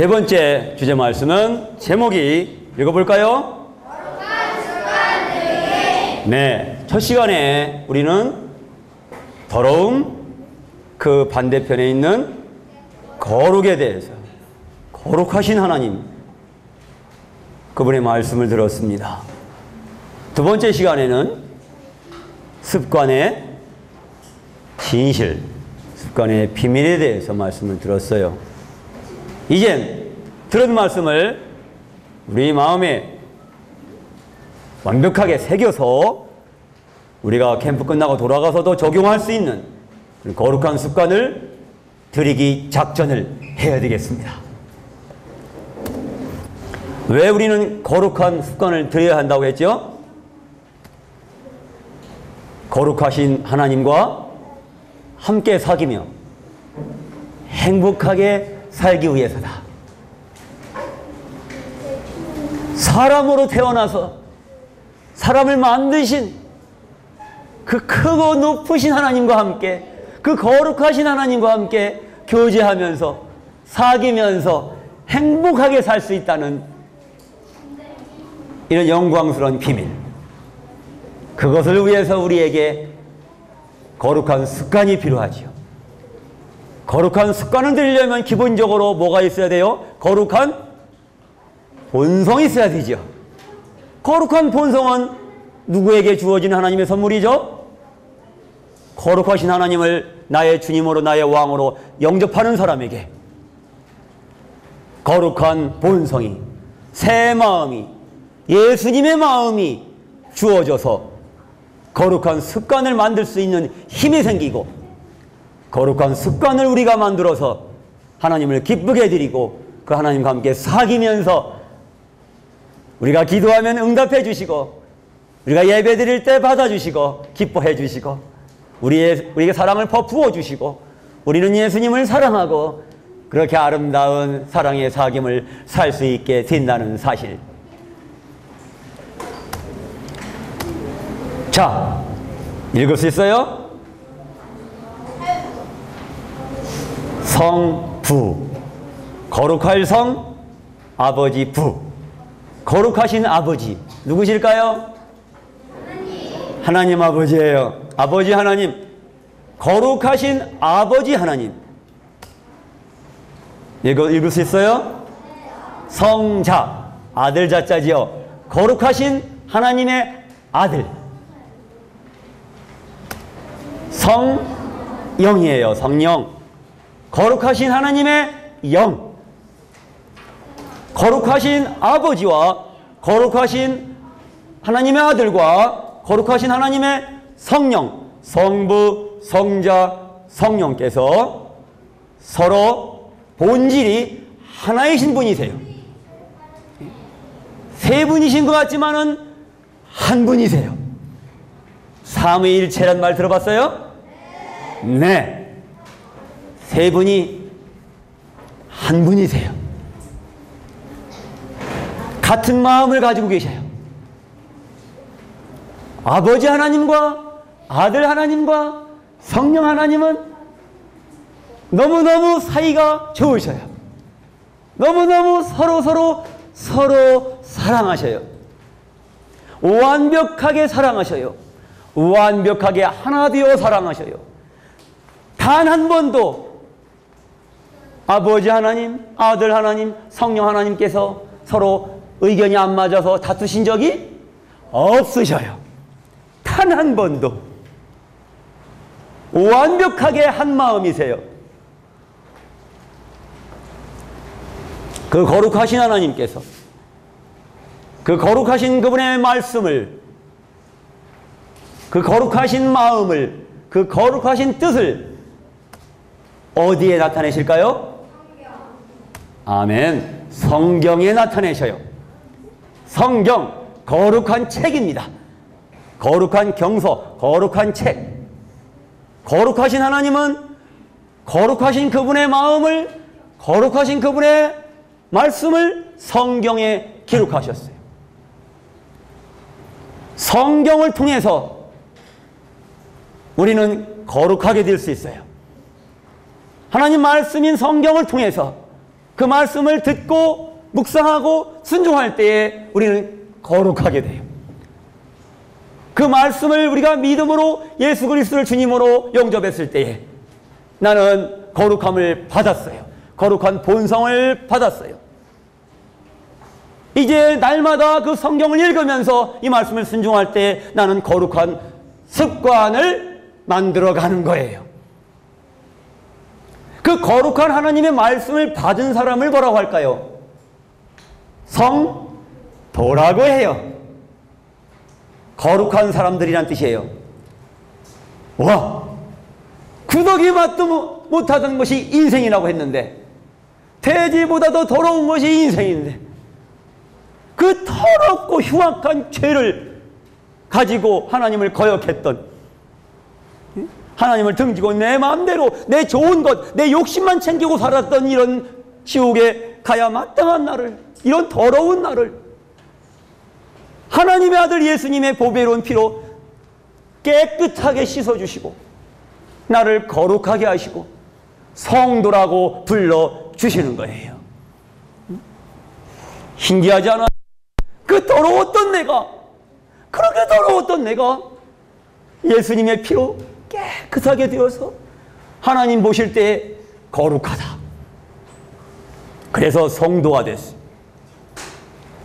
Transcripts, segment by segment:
번째 주제 말씀은 제목이 읽어볼까요? 네, 첫 시간에 우리는 더러움 그 반대편에 있는 거룩에 대해서 거룩하신 하나님 그분의 말씀을 들었습니다. 두 번째 시간에는 습관의 진실, 습관의 비밀에 대해서 말씀을 들었어요. 이젠 들은 말씀을 우리 마음에 완벽하게 새겨서 우리가 캠프 끝나고 돌아가서도 적용할 수 있는 거룩한 습관을 들이기 작전을 해야 되겠습니다. 왜 우리는 거룩한 습관을 들여야 한다고 했죠? 거룩하신 하나님과 함께 사귀며 행복하게 살기 위해서다. 사람으로 태어나서 사람을 만드신 그 크고 높으신 하나님과 함께, 그 거룩하신 하나님과 함께 교제하면서 사귀면서 행복하게 살 수 있다는 이런 영광스러운 비밀, 그것을 위해서 우리에게 거룩한 습관이 필요하지요. 거룩한 습관을 들이려면 기본적으로 뭐가 있어야 돼요? 거룩한 본성이 있어야 되죠. 거룩한 본성은 누구에게 주어진 하나님의 선물이죠? 거룩하신 하나님을 나의 주님으로 나의 왕으로 영접하는 사람에게 거룩한 본성이, 새 마음이, 예수님의 마음이 주어져서 거룩한 습관을 만들 수 있는 힘이 생기고, 거룩한 습관을 우리가 만들어서 하나님을 기쁘게 해드리고 그 하나님과 함께 사귀면서 우리가 기도하면 응답해 주시고, 우리가 예배 드릴 때 받아주시고 기뻐해 주시고, 우리에게 사랑을 퍼부어 주시고, 우리는 예수님을 사랑하고 그렇게 아름다운 사랑의 사귐을 살 수 있게 된다는 사실. 자, 읽을 수 있어요? 성부, 거룩할 성, 아버지 부. 거룩하신 아버지 누구실까요? 하나님 아버지예요. 아버지 하나님, 거룩하신 아버지 하나님. 이거 읽을 수 있어요? 성자, 아들 자자지요. 거룩하신 하나님의 아들. 성령이에요. 성령. 거룩하신 하나님의 영. 거룩하신 아버지와 거룩하신 하나님의 아들과 거룩하신 하나님의 성령, 성부, 성자, 성령께서 서로 본질이 하나이신 분이세요. 세 분이신 것 같지만은 한 분이세요. 삼위일체란 말 들어봤어요? 네. 세 분이 한 분이세요. 같은 마음을 가지고 계셔요. 아버지 하나님과 아들 하나님과 성령 하나님은 너무너무 사이가 좋으셔요. 너무너무 서로 사랑하셔요. 완벽하게 사랑하셔요. 완벽하게 하나 되어 사랑하셔요. 단 한 번도 아버지 하나님, 아들 하나님, 성령 하나님께서 서로 의견이 안 맞아서 다투신 적이 없으셔요. 단 한 번도. 완벽하게 한 마음이세요. 그 거룩하신 하나님께서 그 거룩하신 그분의 말씀을, 그 거룩하신 마음을, 그 거룩하신 뜻을 어디에 나타내실까요? 아멘. 성경에 나타내셔요. 성경, 거룩한 책입니다. 거룩한 경서, 거룩한 책. 거룩하신 하나님은 거룩하신 그분의 마음을, 거룩하신 그분의 말씀을 성경에 기록하셨어요. 성경을 통해서 우리는 거룩하게 될 수 있어요. 하나님 말씀인 성경을 통해서 그 말씀을 듣고 묵상하고 순종할 때에 우리는 거룩하게 돼요. 그 말씀을 우리가 믿음으로 예수 그리스도를 주님으로 영접했을 때에 나는 거룩함을 받았어요. 거룩한 본성을 받았어요. 이제 날마다 그 성경을 읽으면서 이 말씀을 순종할 때 나는 거룩한 습관을 만들어가는 거예요. 그 거룩한 하나님의 말씀을 받은 사람을 뭐라고 할까요? 성도라고 해요. 거룩한 사람들이란 뜻이에요. 와, 구더기 맛도 못하던 것이 인생이라고 했는데 돼지보다 더 더러운 것이 인생인데 그 더럽고 흉악한 죄를 가지고 하나님을 거역했던, 하나님을 등지고 내 마음대로 내 좋은 것, 내 욕심만 챙기고 살았던 이런 지옥에 가야 마땅한 나를, 이런 더러운 나를 하나님의 아들 예수님의 보배로운 피로 깨끗하게 씻어주시고 나를 거룩하게 하시고 성도라고 불러주시는 거예요. 신기하지 않아? 그 더러웠던 내가, 그렇게 더러웠던 내가 예수님의 피로 깨끗하게 되어서 하나님 보실 때 거룩하다. 그래서 성도가 됐어.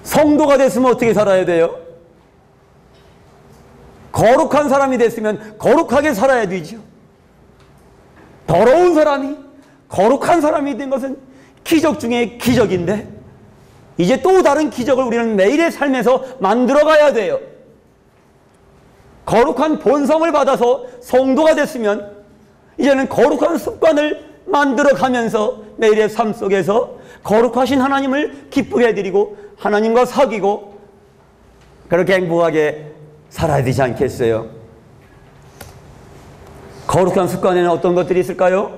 성도가 됐으면 어떻게 살아야 돼요? 거룩한 사람이 됐으면 거룩하게 살아야 되죠. 더러운 사람이 거룩한 사람이 된 것은 기적 중에 기적인데 이제 또 다른 기적을 우리는 매일의 삶에서 만들어가야 돼요. 거룩한 본성을 받아서 성도가 됐으면 이제는 거룩한 습관을 만들어가면서 매일의 삶 속에서 거룩하신 하나님을 기쁘게 해드리고 하나님과 사귀고 그렇게 행복하게 살아야 되지 않겠어요? 거룩한 습관에는 어떤 것들이 있을까요?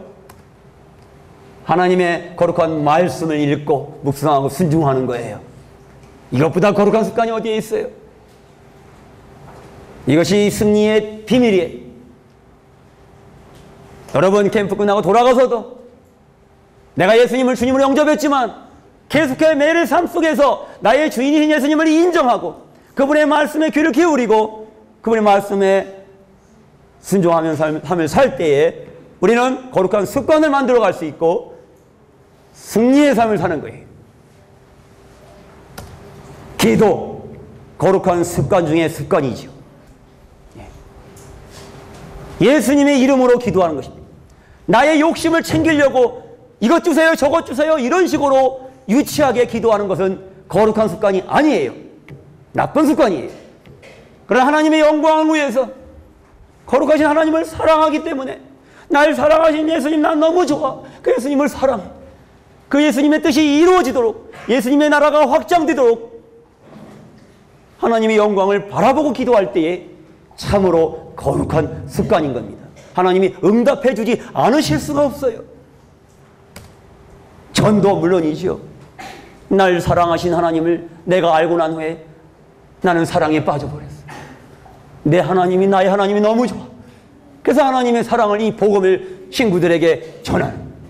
하나님의 거룩한 말씀을 읽고 묵상하고 순종하는 거예요. 이것보다 거룩한 습관이 어디에 있어요? 이것이 승리의 비밀이에요. 여러분 캠프 끝나고 돌아가서도 내가 예수님을 주님으로 영접했지만 계속해 매일의 삶 속에서 나의 주인이신 예수님을 인정하고 그분의 말씀에 귀를 기울이고 그분의 말씀에 순종하면서 삶을 살 때에 우리는 거룩한 습관을 만들어 갈 수 있고 승리의 삶을 사는 거예요. 기도, 거룩한 습관 중에 습관이죠. 예수님의 이름으로 기도하는 것입니다. 나의 욕심을 챙기려고 이것 주세요 저것 주세요 이런 식으로 유치하게 기도하는 것은 거룩한 습관이 아니에요. 나쁜 습관이에요. 그러나 하나님의 영광을 위해서 거룩하신 하나님을 사랑하기 때문에 날 사랑하신 예수님 난 너무 좋아. 그 예수님을 사랑해. 그 예수님의 뜻이 이루어지도록 예수님의 나라가 확장되도록 하나님의 영광을 바라보고 기도할 때에 참으로 거룩한 습관인 겁니다. 하나님이 응답해 주지 않으실 수가 없어요. 전도 물론이지요. 날 사랑하신 하나님을 내가 알고 난 후에 나는 사랑에 빠져버렸어. 내 하나님이 나의 하나님이 너무 좋아. 그래서 하나님의 사랑을 이 복음을 친구들에게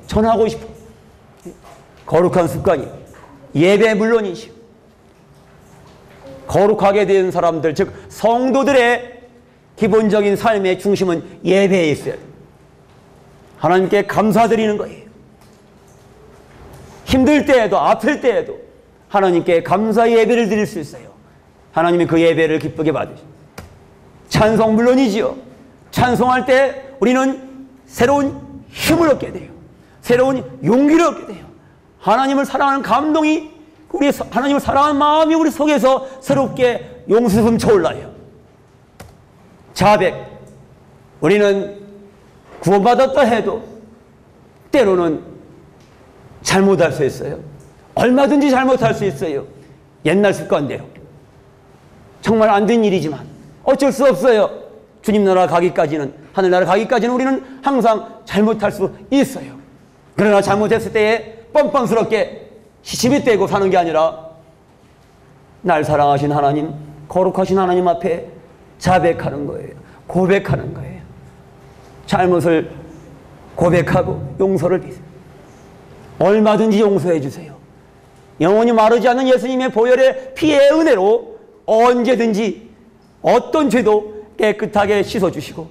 전하고 싶어. 거룩한 습관이 예배 물론이지요. 거룩하게 된 사람들 즉 성도들의 기본적인 삶의 중심은 예배에 있어요. 하나님께 감사드리는 거예요. 힘들 때에도 아플 때에도 하나님께 감사 예배를 드릴 수 있어요. 하나님이 그 예배를 기쁘게 받으십니다. 찬송 물론이지요. 찬송할 때 우리는 새로운 힘을 얻게 돼요. 새로운 용기를 얻게 돼요. 하나님을 사랑하는 감동이 우리 하나님을 사랑하는 마음이 우리 속에서 새롭게 용수품 쳐올라요. 자백, 우리는 구원받았다 해도 때로는 잘못할 수 있어요. 얼마든지 잘못할 수 있어요. 옛날 습관대로. 정말 안 된 일이지만 어쩔 수 없어요. 주님 나라 가기까지는, 하늘나라 가기까지는 우리는 항상 잘못할 수 있어요. 그러나 잘못했을 때에 뻔뻔스럽게 시침이 떼고 사는 게 아니라 날 사랑하신 하나님, 거룩하신 하나님 앞에 자백하는 거예요. 고백하는 거예요. 잘못을 고백하고 용서를 비세요. 얼마든지 용서해 주세요. 영원히 마르지 않는 예수님의 보혈의 피의 은혜로 언제든지 어떤 죄도 깨끗하게 씻어주시고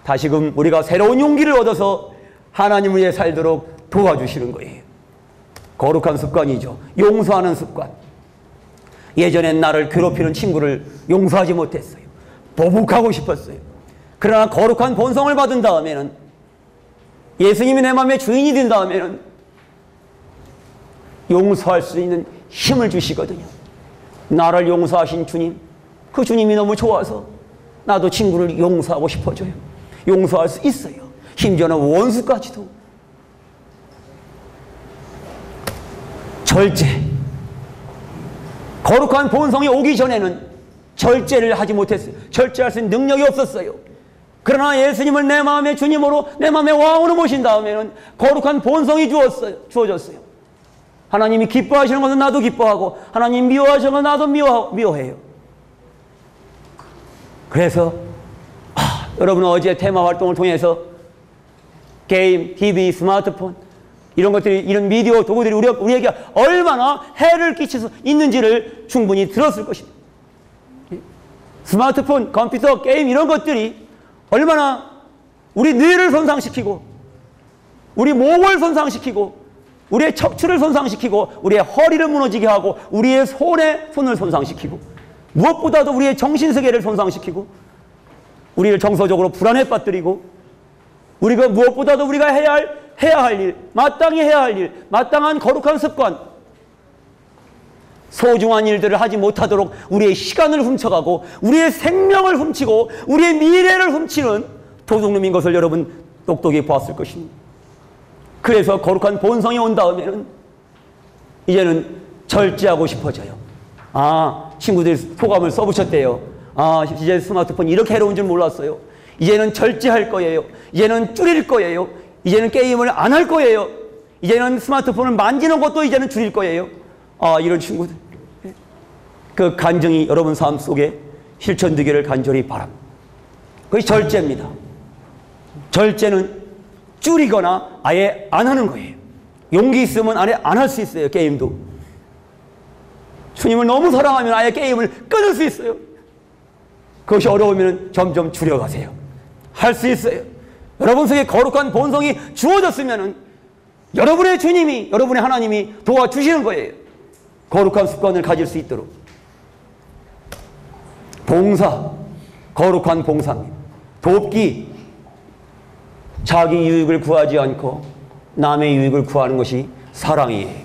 다시금 우리가 새로운 용기를 얻어서 하나님을 위해 살도록 도와주시는 거예요. 거룩한 습관이죠. 용서하는 습관. 예전엔 나를 괴롭히는 친구를 용서하지 못했어요. 보복하고 싶었어요. 그러나 거룩한 본성을 받은 다음에는, 예수님이 내 마음의 주인이 된 다음에는 용서할 수 있는 힘을 주시거든요. 나를 용서하신 주님, 그 주님이 너무 좋아서 나도 친구를 용서하고 싶어져요. 용서할 수 있어요. 심지어는 원수까지도. 절제. 거룩한 본성이 오기 전에는 절제를 하지 못했어요. 절제할 수 있는 능력이 없었어요. 그러나 예수님을 내 마음의 주님으로, 내 마음의 왕으로 모신 다음에는 거룩한 본성이 주어졌어요. 하나님이 기뻐하시는 것은 나도 기뻐하고, 하나님 미워하시는 것은 나도 미워해요. 그래서 여러분 어제 테마 활동을 통해서 게임, TV, 스마트폰 이런 것들이, 이런 미디어 도구들이 우리에게 얼마나 해를 끼칠 수 있는지를 충분히 들었을 것입니다. 스마트폰, 컴퓨터, 게임 이런 것들이 얼마나 우리 뇌를 손상시키고, 우리 목을 손상시키고, 우리의 척추를 손상시키고, 우리의 허리를 무너지게 하고, 우리의 손을 손상시키고, 무엇보다도 우리의 정신세계를 손상시키고, 우리를 정서적으로 불안에 빠뜨리고, 우리가 무엇보다도 우리가 해야 할 일, 마땅히 해야 할 일, 마땅한 거룩한 습관, 소중한 일들을 하지 못하도록 우리의 시간을 훔쳐가고, 우리의 생명을 훔치고, 우리의 미래를 훔치는 도둑놈인 것을 여러분 똑똑히 보았을 것입니다. 그래서 거룩한 본성이 온 다음에는 이제는 절제하고 싶어져요. 친구들이 소감을 써붙였대요. 이제 스마트폰이 이렇게 해로운 줄 몰랐어요. 이제는 절제할 거예요. 이제는 줄일 거예요. 이제는 게임을 안 할 거예요. 이제는 스마트폰을 만지는 것도 이제는 줄일 거예요. 이런 친구들. 그 간증이 여러분 삶 속에 실천되기를 간절히 바랍니다. 그것이 절제입니다. 절제는 줄이거나 아예 안 하는 거예요. 용기 있으면 아예 안 할 수 있어요. 게임도. 주님을 너무 사랑하면 아예 게임을 끊을 수 있어요. 그것이 어려우면 점점 줄여가세요. 할 수 있어요. 여러분 속에 거룩한 본성이 주어졌으면 여러분의 주님이, 여러분의 하나님이 도와주시는 거예요. 거룩한 습관을 가질 수 있도록. 봉사, 거룩한 봉사입니다. 돕기, 자기 유익을 구하지 않고 남의 유익을 구하는 것이 사랑이에요.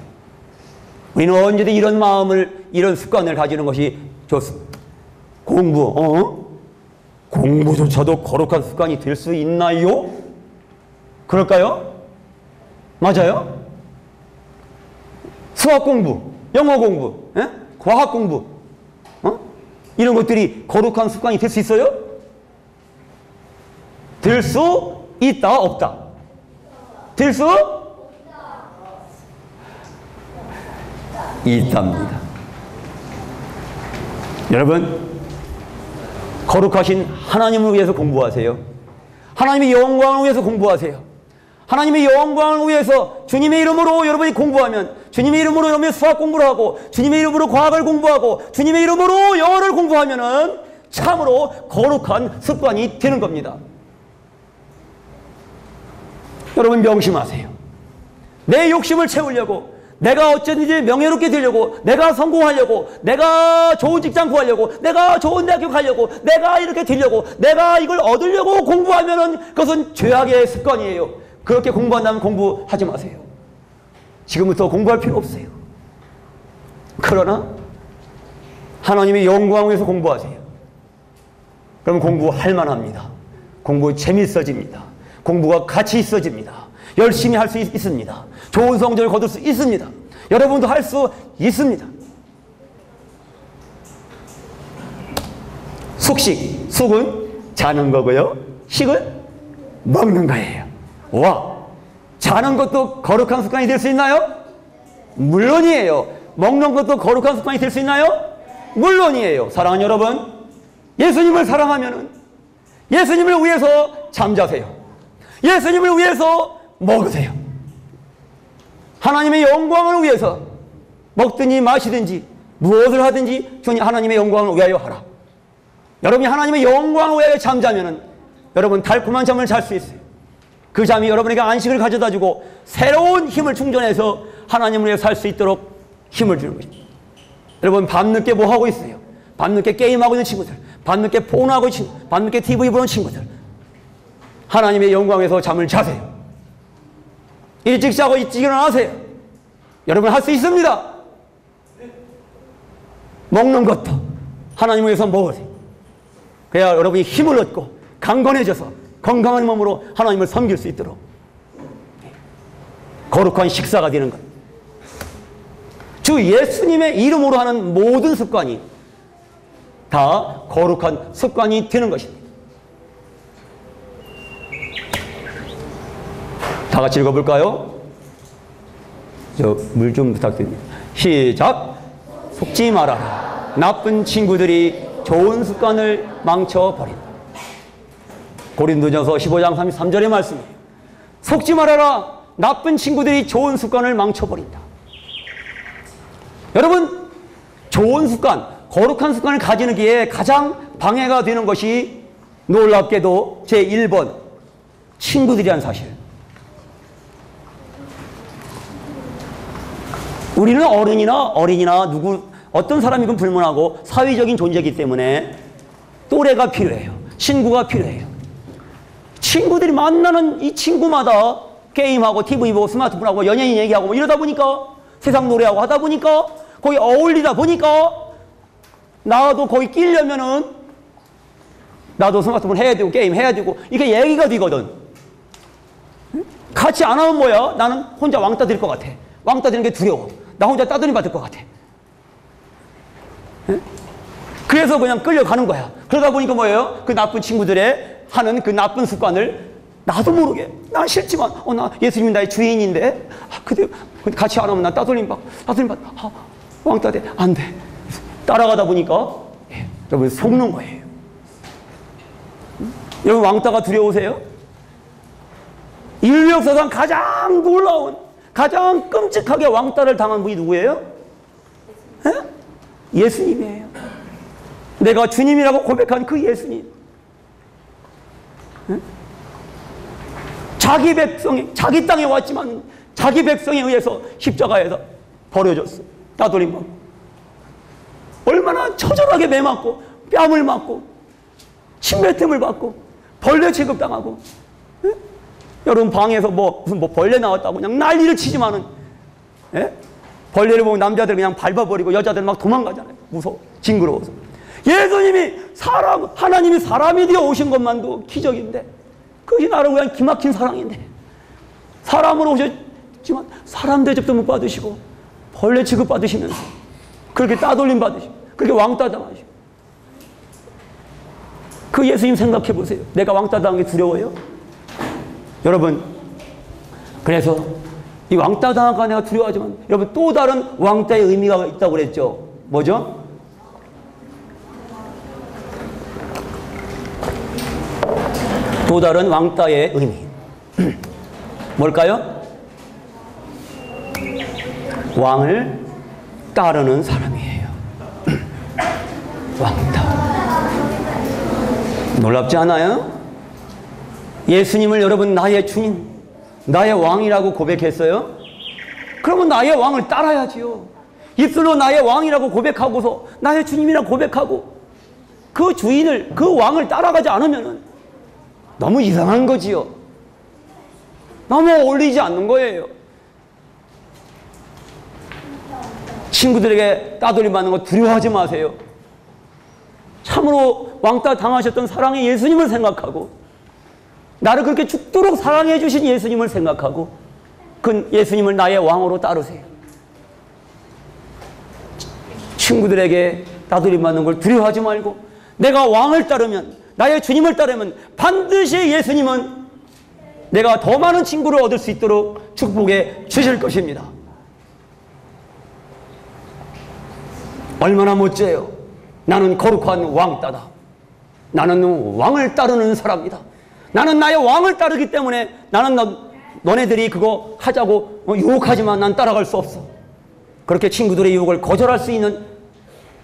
우리는 언제든 이런 마음을, 이런 습관을 가지는 것이 좋습니다. 공부조차도 거룩한 습관이 될 수 있나요? 그럴까요? 맞아요? 수학 공부, 영어 공부, 과학 공부, 이런 것들이 거룩한 습관이 될 수 있어요? 될 수 있다, 없다? 될 수 있답니다. 여러분, 거룩하신 하나님을 위해서 공부하세요. 하나님의 영광을 위해서 공부하세요. 하나님의 영광을 위해서 주님의 이름으로 여러분이 공부하면, 주님의 이름으로 여러분이 수학 공부를 하고, 주님의 이름으로 과학을 공부하고, 주님의 이름으로 영어를 공부하면은 참으로 거룩한 습관이 되는 겁니다. 여러분 명심하세요. 내 욕심을 채우려고, 내가 어쨌든지 명예롭게 되려고, 내가 성공하려고, 내가 좋은 직장 구하려고, 내가 좋은 대학교 가려고, 내가 이렇게 되려고, 내가 이걸 얻으려고 공부하면은 그것은 죄악의 습관이에요. 그렇게 공부한다면 공부하지 마세요. 지금부터 공부할 필요 없어요. 그러나 하나님의 영광을 위해서 공부하세요. 그럼 공부할 만합니다. 공부 재밌어집니다. 공부가 가치 있어집니다. 열심히 할 수 있습니다. 좋은 성적을 거둘 수 있습니다. 여러분도 할 수 있습니다. 숙식, 숙은 자는 거고요. 식은 먹는 거예요. 와, 자는 것도 거룩한 습관이 될 수 있나요? 물론이에요. 먹는 것도 거룩한 습관이 될 수 있나요? 물론이에요. 사랑하는 여러분, 예수님을 사랑하면은 예수님을 위해서 잠자세요. 예수님을 위해서 먹으세요. 하나님의 영광을 위해서 먹든지 마시든지 무엇을 하든지 주님 하나님의 영광을 위하여 하라. 여러분이 하나님의 영광을 위하여 잠자면은 여러분 달콤한 잠을 잘 수 있어요. 그 잠이 여러분에게 안식을 가져다 주고 새로운 힘을 충전해서 하나님을 위해 살 수 있도록 힘을 주는 것입니다. 여러분 밤늦게 뭐 하고 있어요? 밤늦게 게임하고 있는 친구들, 밤늦게 폰하고 있는 친구들, 밤늦게 TV 보는 친구들, 하나님의 영광에서 잠을 자세요. 일찍 자고 일찍 일어나세요. 여러분 할 수 있습니다. 먹는 것도 하나님을 위해서 먹으세요. 그래야 여러분이 힘을 얻고 강건해져서 건강한 몸으로 하나님을 섬길 수 있도록 거룩한 식사가 되는 것. 주 예수님의 이름으로 하는 모든 습관이 다 거룩한 습관이 되는 것입니다. 다 같이 읽어볼까요? 물 좀 부탁드립니다. 시작! 속지 말아라. 나쁜 친구들이 좋은 습관을 망쳐버린다. 고린도전서 15장 33절의 말씀이에요. 속지 말아라. 나쁜 친구들이 좋은 습관을 망쳐버린다. 여러분, 좋은 습관, 거룩한 습관을 가지는 게 가장 방해가 되는 것이 놀랍게도 제1번 친구들이란 사실. 우리는 어린이나 누구 어떤 사람이건 불문하고 사회적인 존재이기 때문에 또래가 필요해요. 친구가 필요해요. 친구들이 만나는 이 친구마다 게임하고 TV 보고 스마트폰하고 연예인 얘기하고 뭐 이러다 보니까 세상 노래하고 하다 보니까 거기 어울리다 보니까 나도 거기 끼려면은 나도 스마트폰 해야 되고 게임 해야 되고 이게 얘기가 되거든. 같이 안 하면 뭐야? 나는 혼자 왕따 될 것 같아. 왕따 되는 게 두려워. 나 혼자 따돌림 받을 것 같아. 그래서 그냥 끌려가는 거야. 그러다 보니까 뭐예요? 그 나쁜 친구들의 하는 그 나쁜 습관을 나도 모르게 난 싫지만 나 예수님이 나의 주인인데 근데 같이 안 하면 난 따돌림 받 왕따 돼. 안 돼. 따라가다 보니까 여러분 속는 거예요. 여러분 왕따가 두려우세요? 인류 역사상 가장 놀라운 가장 끔찍하게 왕따를 당한 분이 누구예요? 예수님이에요. 내가 주님이라고 고백한 그 예수님. 자기 백성이 자기 땅에 왔지만 자기 백성에 의해서 십자가에서 버려졌어. 따돌림 받고 얼마나 처절하게 매 맞고 뺨을 맞고 침뱉음을 받고 벌레 취급당하고. 여러분 방에서 무슨 벌레 나왔다고 그냥 난리를 치지만은 벌레를 보면 남자들 그냥 밟아버리고 여자들 막 도망가잖아요. 무서워. 징그러워서. 예수님이 하나님이 사람이 되어 오신 것만도 기적인데 그것이 나를 위한 기막힌 사랑인데 사람으로 오셨지만 사람 대접도 못 받으시고 벌레 취급 받으시면서 그렇게 따돌림 받으시고 그렇게 왕따 당하시고 그 예수님 생각해 보세요. 내가 왕따 당한 게 두려워요? 여러분 그래서 이 왕따 당할까 내가 두려워하지만 여러분 또 다른 왕따의 의미가 있다고 그랬죠. 뭐죠? 또 다른 왕따의 의미 뭘까요? 왕을 따르는 사람이에요. 왕따. 놀랍지 않아요? 예수님을 여러분 나의 주님, 나의 왕이라고 고백했어요? 그러면 나의 왕을 따라야지요. 입술로 나의 왕이라고 고백하고서 나의 주님이라고 고백하고 그 주인을, 그 왕을 따라가지 않으면 너무 이상한 거지요. 너무 어울리지 않는 거예요. 친구들에게 따돌림 받는 거 두려워하지 마세요. 참으로 왕따 당하셨던 사랑의 예수님을 생각하고 나를 그렇게 죽도록 사랑해 주신 예수님을 생각하고 그 예수님을 나의 왕으로 따르세요. 친구들에게 따돌림 받는 걸 두려워하지 말고 내가 왕을 따르면 나의 주님을 따르면 반드시 예수님은 내가 더 많은 친구를 얻을 수 있도록 축복해 주실 것입니다. 얼마나 멋져요. 나는 거룩한 왕따다. 나는 왕을 따르는 사람이다. 나는 나의 왕을 따르기 때문에 나는 너네들이 그거 하자고 유혹하지만 난 따라갈 수 없어. 그렇게 친구들의 유혹을 거절할 수 있는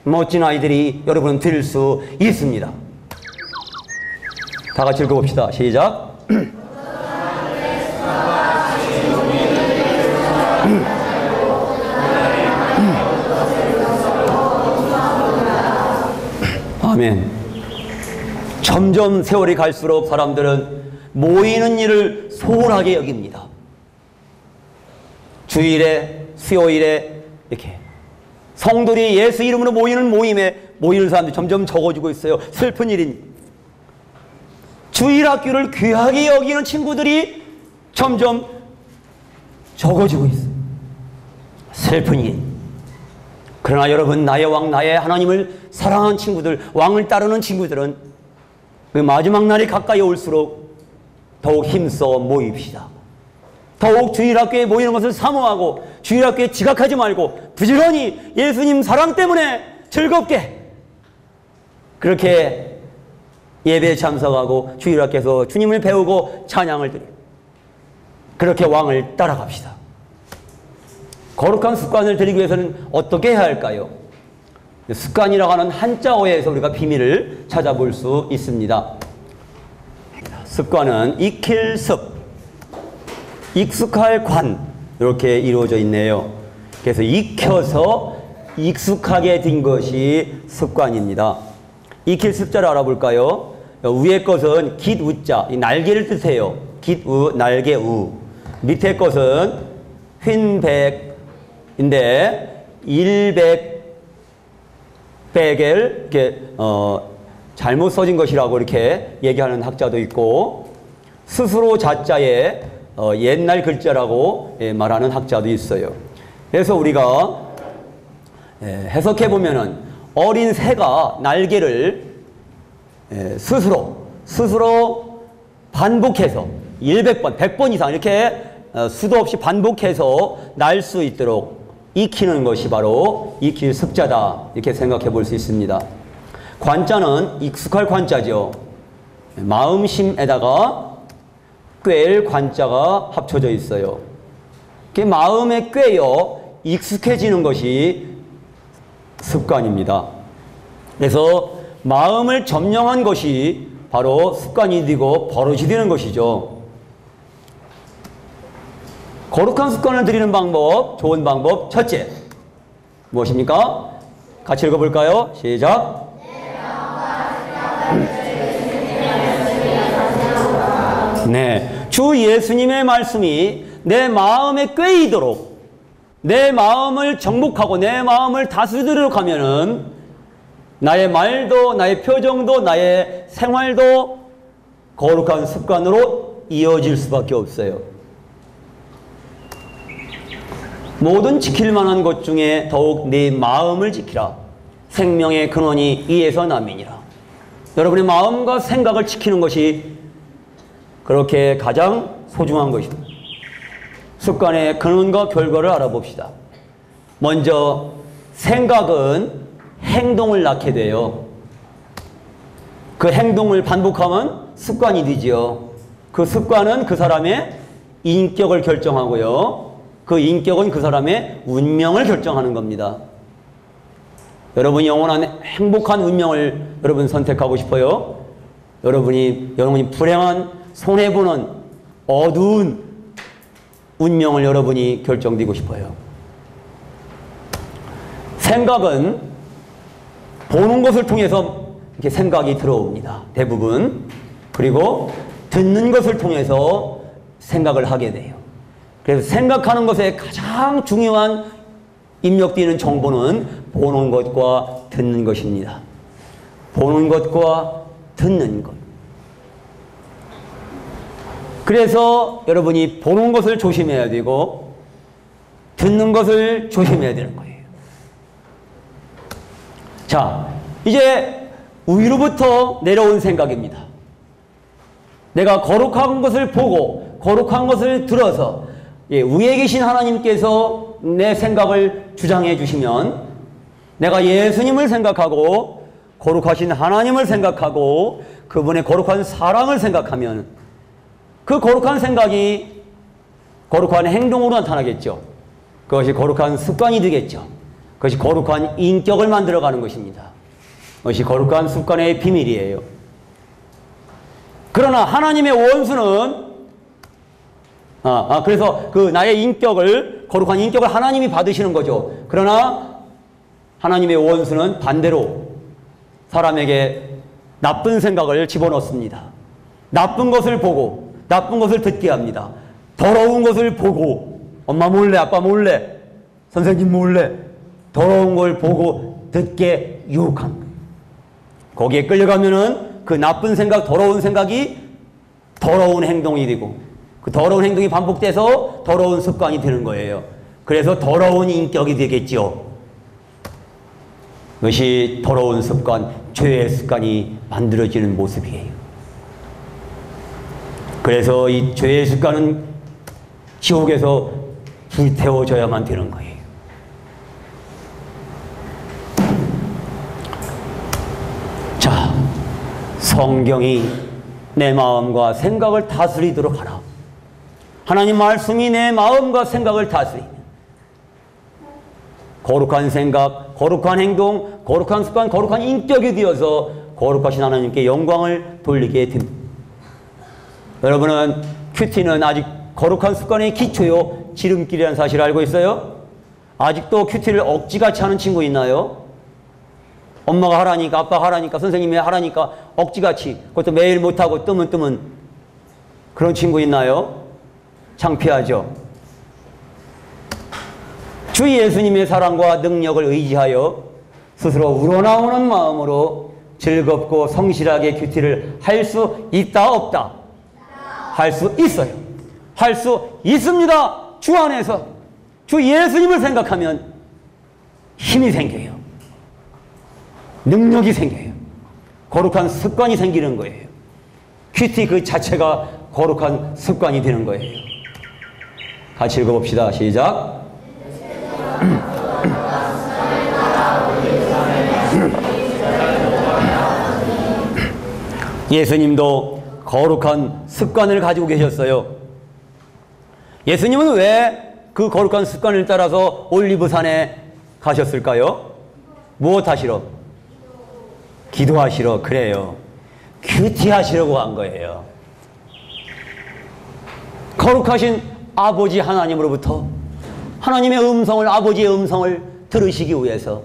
멋진 아이들이 여러분 될 수 있습니다. 다 같이 읽어봅시다. 시작. 아멘. 점점 세월이 갈수록 사람들은 모이는 일을 소홀하게 여깁니다. 주일에, 수요일에 이렇게 성도들이 예수 이름으로 모이는 모임에 모이는 사람들이 점점 적어지고 있어요. 슬픈 일입니다. 주일 학교를 귀하게 여기는 친구들이 점점 적어지고 있어요. 슬픈 일. 그러나 여러분, 나의 왕, 나의 하나님을 사랑하는 친구들, 왕을 따르는 친구들은 그 마지막 날이 가까이 올수록 더욱 힘써 모입시다. 더욱 주일학교에 모이는 것을 사모하고 주일학교에 지각하지 말고 부지런히 예수님 사랑 때문에 즐겁게 그렇게 예배에 참석하고 주일학교에서 주님을 배우고 찬양을 드리고 그렇게 왕을 따라갑시다. 거룩한 습관을 들이기 위해서는 어떻게 해야 할까요? 습관이라고 하는 한자어에서 우리가 비밀을 찾아볼 수 있습니다. 습관은 익힐 습, 익숙할 관, 이렇게 이루어져 있네요. 그래서 익혀서 익숙하게 된 것이 습관입니다. 익힐 습자를 알아볼까요? 위에 것은 깃우자, 날개를 뜻해요. 깃우, 날개우. 밑에 것은 휜백인데 일백을 이렇게 잘못 써진 것이라고 이렇게 얘기하는 학자도 있고, 스스로 자자에 옛날 글자라고 말하는 학자도 있어요. 그래서 우리가 해석해 보면은 어린 새가 날개를 스스로 반복해서 100번, 100번 이상 이렇게 수도 없이 반복해서 날 수 있도록 익히는 것이 바로 익힐 습자다, 이렇게 생각해 볼 수 있습니다. 관자는 익숙할 관자죠. 마음심에다가 꿰일 관자가 합쳐져 있어요. 마음에 꿰여 익숙해지는 것이 습관입니다. 그래서 마음을 점령한 것이 바로 습관이 되고 버릇이 되는 것이죠. 거룩한 습관을 들이는 방법, 좋은 방법 첫째 무엇입니까? 같이 읽어볼까요? 시작. 네, 주 예수님의 말씀이 내 마음에 꿰이도록, 내 마음을 정복하고 내 마음을 다스리도록 하면은 나의 말도, 나의 표정도, 나의 생활도 거룩한 습관으로 이어질 수밖에 없어요. 모든 지킬 만한 것 중에 더욱 네 마음을 지키라. 생명의 근원이 이에서 남이니라. 여러분의 마음과 생각을 지키는 것이 그렇게 가장 소중한 것입니다. 습관의 근원과 결과를 알아봅시다. 먼저 생각은 행동을 낳게 돼요. 그 행동을 반복하면 습관이 되지요. 그 습관은 그 사람의 인격을 결정하고요. 그 인격은 그 사람의 운명을 결정하는 겁니다. 여러분이 영원한 행복한 운명을 여러분 선택하고 싶어요? 여러분이 불행한 손해보는 어두운 운명을 여러분이 결정되고 싶어요. 생각은 보는 것을 통해서 이렇게 생각이 들어옵니다. 대부분. 그리고 듣는 것을 통해서 생각을 하게 돼요. 그래서 생각하는 것에 가장 중요한 입력되는 정보는 보는 것과 듣는 것입니다. 보는 것과 듣는 것. 그래서 여러분이 보는 것을 조심해야 되고 듣는 것을 조심해야 되는 거예요. 자, 이제 위로부터 내려온 생각입니다. 내가 거룩한 것을 보고 거룩한 것을 들어서 위에 계신 하나님께서 내 생각을 주장해 주시면 내가 예수님을 생각하고 거룩하신 하나님을 생각하고 그분의 거룩한 사랑을 생각하면 그 거룩한 생각이 거룩한 행동으로 나타나겠죠. 그것이 거룩한 습관이 되겠죠. 그것이 거룩한 인격을 만들어가는 것입니다. 그것이 거룩한 습관의 비밀이에요. 그러나 하나님의 원수는 그래서 그 나의 인격을, 거룩한 인격을 하나님이 받으시는 거죠. 그러나 하나님의 원수는 반대로 사람에게 나쁜 생각을 집어넣습니다. 나쁜 것을 보고 나쁜 것을 듣게 합니다. 더러운 것을 보고 엄마 몰래, 아빠 몰래, 선생님 몰래 더러운 걸 보고 듣게 유혹합니다. 거기에 끌려가면은 그 나쁜 생각, 더러운 생각이 더러운 행동이 되고 그 더러운 행동이 반복돼서 더러운 습관이 되는 거예요. 그래서 더러운 인격이 되겠죠. 그것이 더러운 습관, 죄의 습관이 만들어지는 모습이에요. 그래서 이 죄의 습관은 지옥에서 불태워져야만 되는 거예요. 자, 성경이 내 마음과 생각을 다스리도록 하라. 하나님 말씀이 내 마음과 생각을 다스리면 거룩한 생각, 거룩한 행동, 거룩한 습관, 거룩한 인격이 되어서 거룩하신 하나님께 영광을 돌리게 됩니다. 여러분은 큐티는 아직 거룩한 습관의 기초요, 지름길이라는 사실을 알고 있어요? 아직도 큐티를 억지같이 하는 친구 있나요? 엄마가 하라니까, 아빠가 하라니까, 선생님이 하라니까 억지같이, 그것도 매일 못하고 뜨문뜨문 그런 친구 있나요? 창피하죠? 주 예수님의 사랑과 능력을 의지하여 스스로 우러나오는 마음으로 즐겁고 성실하게 큐티를 할 수 있다, 없다? 할 수 있어요. 할 수 있습니다. 주 안에서 주 예수님을 생각하면 힘이 생겨요. 능력이 생겨요. 거룩한 습관이 생기는 거예요. 큐티 그 자체가 거룩한 습관이 되는 거예요. 같이 읽어봅시다. 시작. 예수님도 거룩한 습관을 가지고 계셨어요. 예수님은 왜 그 거룩한 습관을 따라서 올리브산에 가셨을까요? 무엇 하시러? 기도하시러. 그래요. 큐티하시려고 한 거예요. 거룩하신 아버지 하나님으로부터 하나님의 음성을, 아버지의 음성을 들으시기 위해서,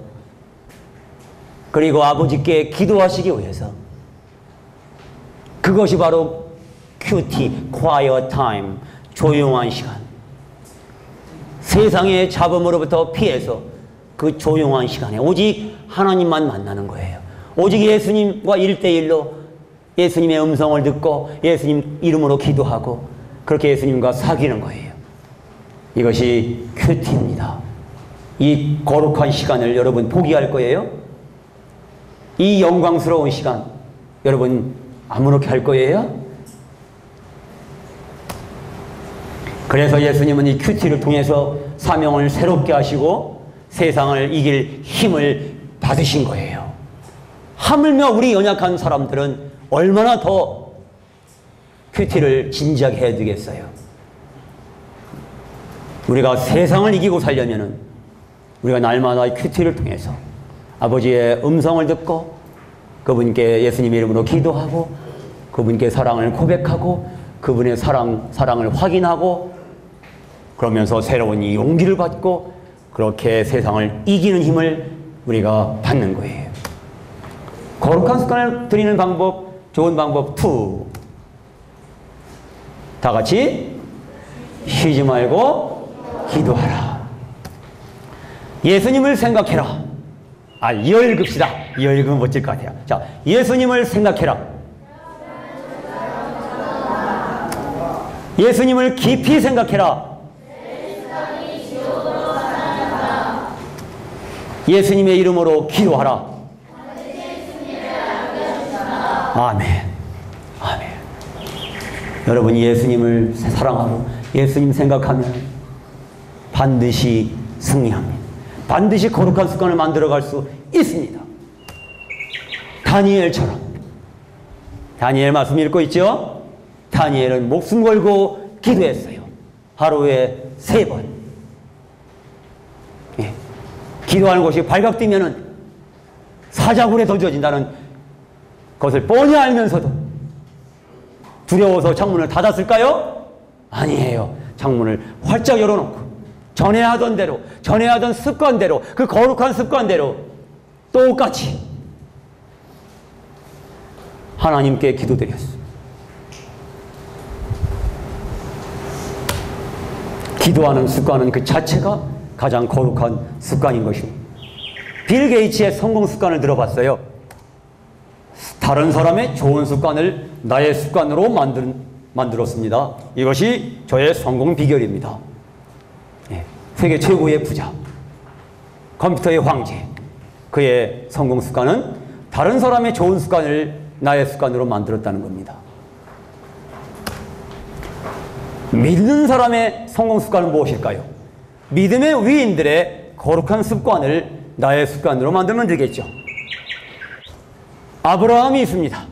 그리고 아버지께 기도하시기 위해서, 그것이 바로 큐티, quiet time, 조용한 시간. 세상의 잡음으로부터 피해서 그 조용한 시간에 오직 하나님만 만나는 거예요. 오직 예수님과 1대1로 예수님의 음성을 듣고 예수님 이름으로 기도하고 그렇게 예수님과 사귀는 거예요. 이것이 큐티입니다. 이 거룩한 시간을 여러분 포기할 거예요? 이 영광스러운 시간 여러분 아무렇게 할 거예요? 그래서 예수님은 이 큐티를 통해서 사명을 새롭게 하시고 세상을 이길 힘을 받으신 거예요. 하물며 우리 연약한 사람들은 얼마나 더 큐티를 진지하게 해야 되겠어요. 우리가 세상을 이기고 살려면은 우리가 날마다 큐티를 통해서 아버지의 음성을 듣고 그분께 예수님의 이름으로 기도하고 그분께 사랑을 고백하고 그분의 사랑을 확인하고 그러면서 새로운 이 용기를 받고 그렇게 세상을 이기는 힘을 우리가 받는 거예요. 거룩한 습관을 들이는 방법, 좋은 방법 2. 다 같이 쉬지 말고 기도하라. 예수님을 생각해라. 이어 읽읍시다. 이어 읽으면 멋질 것 같아요. 자, 예수님을 생각해라. 예수님을 깊이 생각해라. 예수님의 이름으로 기도하라. 아멘. 아멘. 여러분 예수님을 사랑하고 예수님 생각하면 반드시 승리합니다. 반드시 거룩한 습관을 만들어갈 수 있습니다. 다니엘처럼. 다니엘 말씀 읽고 있죠? 다니엘은 목숨 걸고 기도했어요. 하루에 3번. 예. 기도하는 곳이 발각되면은 사자굴에 던져진다는 것을 뻔히 알면서도 두려워서 창문을 닫았을까요? 아니에요. 창문을 활짝 열어놓고 전에 하던 대로, 전에 하던 습관대로, 그 거룩한 습관대로 똑같이 하나님께 기도드렸어요. 기도하는 습관은 그 자체가 가장 거룩한 습관인 것입니다. 빌 게이츠의 성공 습관을 들어봤어요. 다른 사람의 좋은 습관을 나의 습관으로 만들었습니다. 이것이 저의 성공 비결입니다. 예, 세계 최고의 부자, 컴퓨터의 황제, 그의 성공 습관은 다른 사람의 좋은 습관을 나의 습관으로 만들었다는 겁니다. 믿는 사람의 성공 습관은 무엇일까요? 믿음의 위인들의 거룩한 습관을 나의 습관으로 만들면 되겠죠. 아브라함이 있습니다.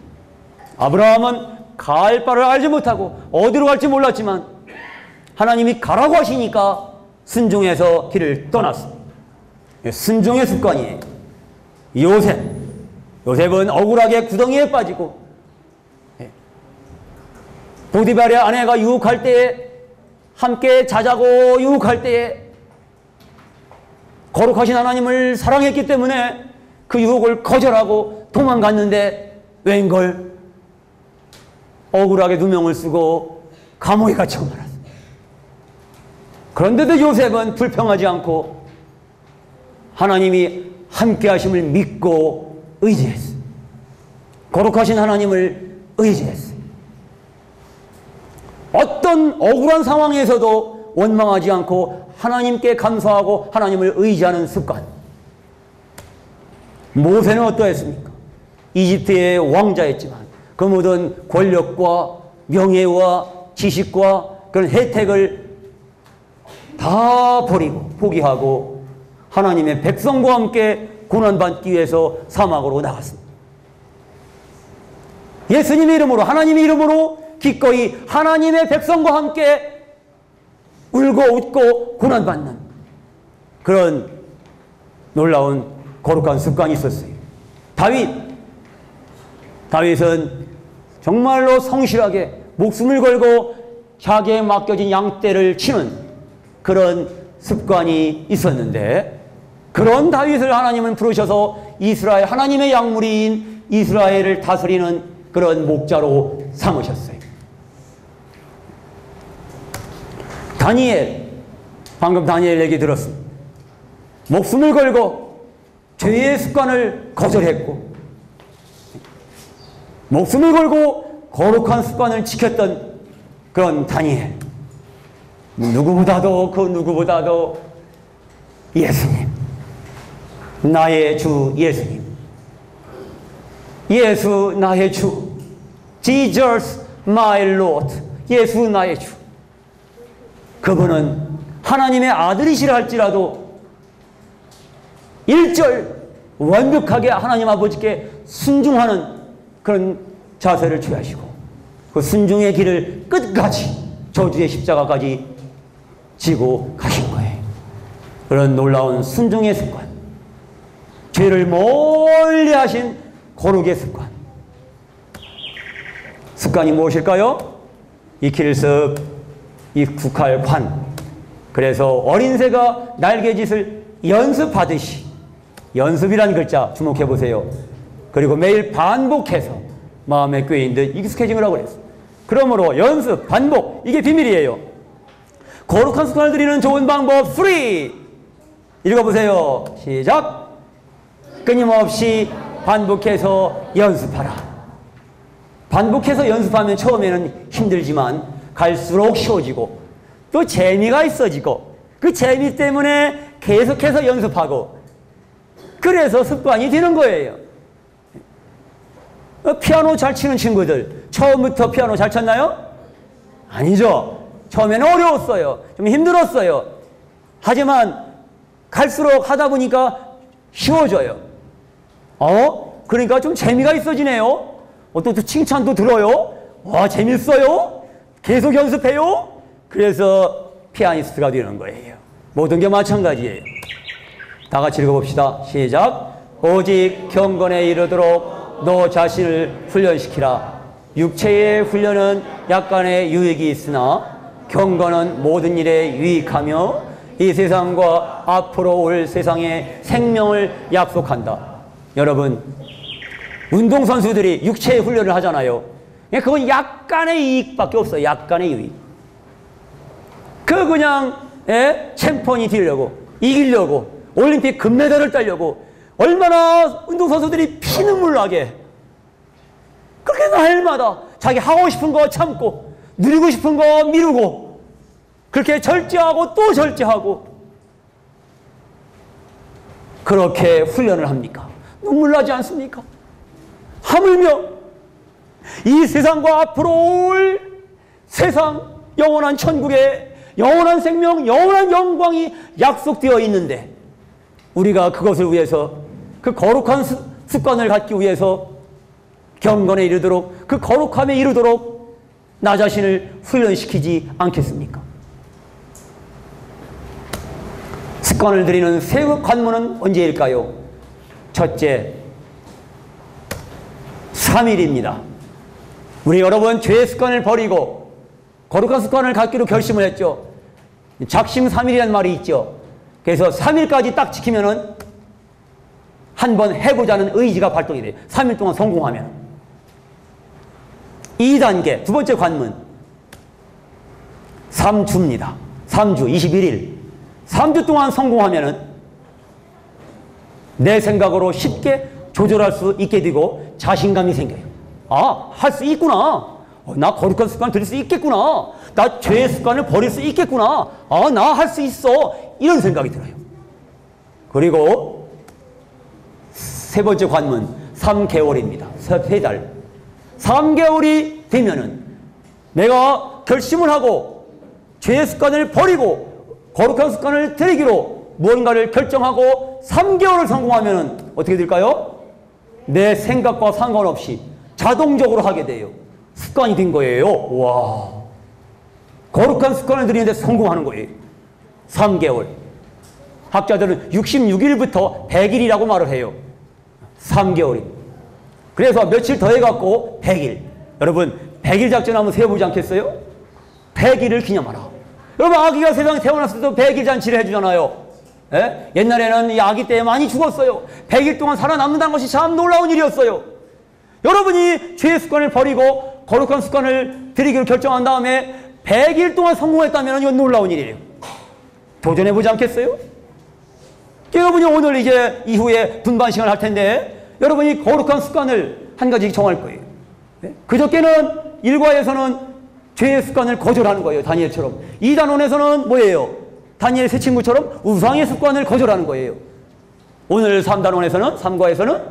아브라함은 갈 바를 알지 못하고 어디로 갈지 몰랐지만 하나님이 가라고 하시니까 순종해서 길을 떠났습니다. 순종의 습관이에요. 요셉은 억울하게 구덩이에 빠지고 보디발의 아내가 유혹할 때에 함께 자자고 유혹할 때에 거룩하신 하나님을 사랑했기 때문에 그 유혹을 거절하고 도망갔는데 웬걸 억울하게 누명을 쓰고 감옥에 갇혀 말았어요. 그런데도 요셉은 불평하지 않고 하나님이 함께 하심을 믿고 의지했어요. 거룩하신 하나님을 의지했어요. 어떤 억울한 상황에서도 원망하지 않고 하나님께 감사하고 하나님을 의지하는 습관. 모세는 어떠했습니까? 이집트의 왕자였지만 그 모든 권력과 명예와 지식과 그런 혜택을 다 버리고 포기하고 하나님의 백성과 함께 고난받기 위해서 사막으로 나갔습니다. 예수님의 이름으로, 하나님의 이름으로 기꺼이 하나님의 백성과 함께 울고 웃고 고난받는 그런 놀라운 거룩한 습관이 있었어요. 다윗은 정말로 성실하게 목숨을 걸고 자기에 맡겨진 양떼를 치는 그런 습관이 있었는데 그런 다윗을 하나님은 부르셔서 이스라엘 하나님의 약물인 이스라엘을 다스리는 그런 목자로 삼으셨어요. 방금 다니엘 얘기 들었습니다. 목숨을 걸고 죄의 습관을 거절했고 목숨을 걸고 거룩한 습관을 지켰던 그런 다니엘. 누구보다도 예수님, 나의 주 예수님, 예수 나의 주, Jesus my Lord, 예수 나의 주. 그분은 하나님의 아들이시라 할지라도 1절 완벽하게 하나님 아버지께 순종하는 그런 자세를 취하시고 그 순종의 길을 끝까지 저주의 십자가까지 지고 가신 거예요. 그런 놀라운 순종의 습관, 죄를 멀리 하신 거룩의 습관. 습관이 무엇일까요? 익힐 관. 그래서 어린 새가 날개짓을 연습하듯이, 연습이란 글자 주목해 보세요. 그리고 매일 반복해서 마음에 꿰인 듯 익숙해지라고 그랬어요. 그러므로 연습, 반복, 이게 비밀이에요. 거룩한 습관을 들이는 좋은 방법 3. 읽어보세요. 시작. 끊임없이 반복해서 연습하라. 반복해서 연습하면 처음에는 힘들지만 갈수록 쉬워지고 또 재미가 있어지고 그 재미 때문에 계속해서 연습하고 그래서 습관이 되는 거예요. 피아노 잘 치는 친구들 처음부터 피아노 잘 쳤나요? 아니죠. 처음에는 어려웠어요. 좀 힘들었어요. 하지만 갈수록 하다 보니까 쉬워져요. 그러니까 좀 재미가 있어지네요. 또 칭찬도 들어요. 와, 재밌어요. 계속 연습해요. 그래서 피아니스트가 되는 거예요. 모든 게 마찬가지예요. 다 같이 읽어봅시다. 시작. 오직 경건에 이르도록 너 자신을 훈련시키라. 육체의 훈련은 약간의 유익이 있으나 경건은 모든 일에 유익하며 이 세상과 앞으로 올 세상의 생명을 약속한다. 여러분, 운동선수들이 육체의 훈련을 하잖아요. 그건 약간의 이익밖에 없어요. 약간의 유익. 그냥 챔피언이 되려고, 이기려고, 올림픽 금메달을 따려고 얼마나 운동선수들이 피눈물 나게 그렇게 날마다 자기 하고 싶은 거 참고 누리고 싶은 거 미루고 그렇게 절제하고 또 절제하고 그렇게 훈련을 합니까? 눈물 나지 않습니까? 하물며 이 세상과 앞으로 올 세상 영원한 천국에 영원한 생명, 영원한 영광이 약속되어 있는데 우리가 그것을 위해서 그 거룩한 습관을 갖기 위해서 경건에 이르도록 그 거룩함에 이르도록 나 자신을 훈련시키지 않겠습니까? 습관을 들이는 세 관문은 언제일까요? 첫째, 3일입니다. 우리 여러분 죄의 습관을 버리고 거룩한 습관을 갖기로 결심을 했죠. 작심 3일이라는 말이 있죠. 그래서 3일까지 딱 지키면은 한번 해보자는 의지가 발동이 돼요. 3일 동안 성공하면. 2단계, 두 번째 관문. 3주입니다. 3주, 21일. 3주 동안 성공하면은 내 생각으로 쉽게 조절할 수 있게 되고 자신감이 생겨요. 아, 할 수 있구나. 나 거룩한 습관 들일 수 있겠구나. 나 죄의 습관을 버릴 수 있겠구나. 아, 나 할 수 있어. 이런 생각이 들어요. 그리고 세 번째 관문 3개월입니다. 세 달. 3개월이 되면은 내가 결심을 하고 죄의 습관을 버리고 거룩한 습관을 들이기로 무언가를 결정하고 3개월을 성공하면은 어떻게 될까요? 내 생각과 상관없이 자동적으로 하게 돼요. 습관이 된 거예요. 와, 거룩한 습관을 들이는데 성공하는 거예요. 3개월. 학자들은 66일부터 100일이라고 말을 해요. 3개월이. 그래서 며칠 더해갖고 100일. 여러분 100일 작전 한번 세워보지 않겠어요? 100일을 기념하라. 여러분 아기가 세상에 태어났을 때도 100일 잔치를 해주잖아요. 예? 옛날에는 이 아기 때 많이 죽었어요. 100일 동안 살아남는다는 것이 참 놀라운 일이었어요. 여러분이 죄의 습관을 버리고 거룩한 습관을 들이기로 결정한 다음에 100일 동안 성공했다면 이건 놀라운 일이에요. 도전해보지 않겠어요? 여러분이 오늘 이제 이후에 분반 시간을 할 텐데 여러분이 거룩한 습관을 한 가지 정할 거예요. 그저께는 일과에서는 죄의 습관을 거절하는 거예요. 다니엘처럼. 2단원에서는 뭐예요? 다니엘 세 친구처럼 우상의 습관을 거절하는 거예요. 오늘 3단원에서는 3과에서는